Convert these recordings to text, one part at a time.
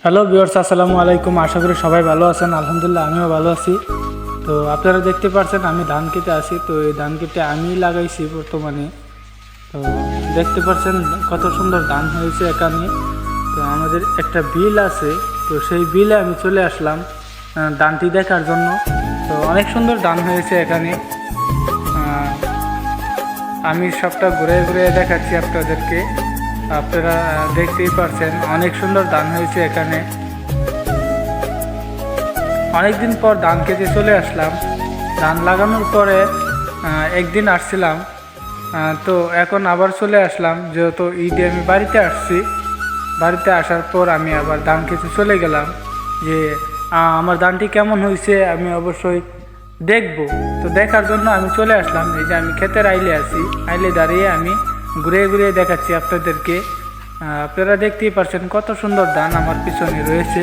Hello viewers, আসসালামু আলাইকুম। আশা করি সবাই ভালো আছেন। আলহামদুলিল্লাহ আমিও ভালো আছি। তো আপনারা দেখতে পাচ্ছেন আমি ধান কেটে আছি। তো এই ধান কেটে আমি লাগাইছি বর্তমানে। তো দেখতে পাচ্ছেন কত সুন্দর ধান হয়েছে এখানে। তো আমাদের একটা বিল আছে, তো সেই বিলে আমি চলে আসলাম ধানটি দেখার জন্য। তো অনেক সুন্দর ধান হয়েছে এখানে। আমি সবটা ঘুরে ঘুরে দেখাচ্ছি আপনাদেরকে। আপনারা দেখতেই পাচ্ছেন অনেক সুন্দর ধান হয়েছে এখানে। অনেকদিন পর ধান কেটে চলে আসলাম। ধান লাগানোর পরে একদিন আসছিলাম, তো এখন আবার চলে আসলাম। যেহেতু ঈদে আমি বাড়িতে আসছি, বাড়িতে আসার পর আমি আবার ধান কেটে চলে গেলাম যে আমার ধানটি কেমন হয়েছে আমি অবশ্যই দেখব। তো দেখার জন্য আমি চলে আসলাম। এই যে আমি ক্ষেতের আইলে আছি, আইলে দাঁড়িয়ে আমি ঘুরে ঘুরে দেখাচ্ছি আপনাদেরকে। আপনারা দেখতেই পাচ্ছেন কত সুন্দর ধান আমার পিছনে রয়েছে।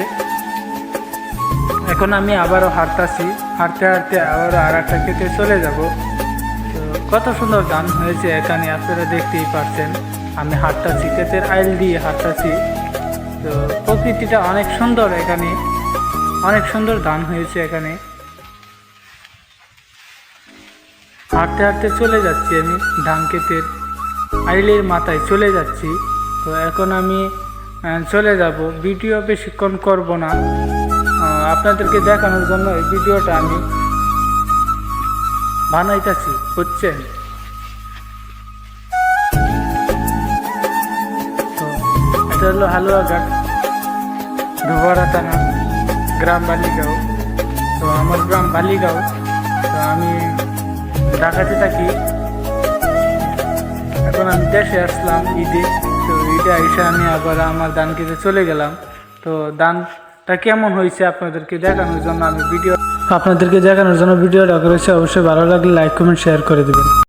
এখন আমি আবারও হাঁটতাছি, হাঁটতে হাঁটতে আবারও আর একটা ক্ষেতে চলে যাব। তো কত সুন্দর ধান হয়েছে এখানে, আপনারা দেখতেই পাচ্ছেন। আমি হাঁটতাছি, ক্ষেতের আইল দিয়ে হাঁটতাছি। তো প্রকৃতিটা অনেক সুন্দর এখানে, অনেক সুন্দর ধান হয়েছে এখানে। হাঁটতে হাঁটতে চলে যাচ্ছি আমি ধান ক্ষেতের আইলের মাথায় চলে যাচ্ছি। তো এখন আমি চলে যাব। ভিডিও বেশিক্ষণ করব না, আপনাদেরকে দেখানোর জন্য এই ভিডিওটা আমি বানাইতেছি, বুঝছেন? তো এটা হলো হালুয়াঘাট, ধোবাড়া থানা, গ্রাম বালিগাঁও। তো আমার গ্রাম বালিগাঁও। তো আমি ঢাকাতে থাকি। এখন আমি দেশে আসলাম ঈদে। তো ঈদে এসে আমি আবার আমার ধান কেটে চলে গেলাম। তো ধানটা কেমন হয়েছে আপনাদেরকে দেখানোর জন্য ভিডিওটা করেছি। অবশ্যই ভালো লাগলে লাইক কমেন্ট শেয়ার করে দেবেন।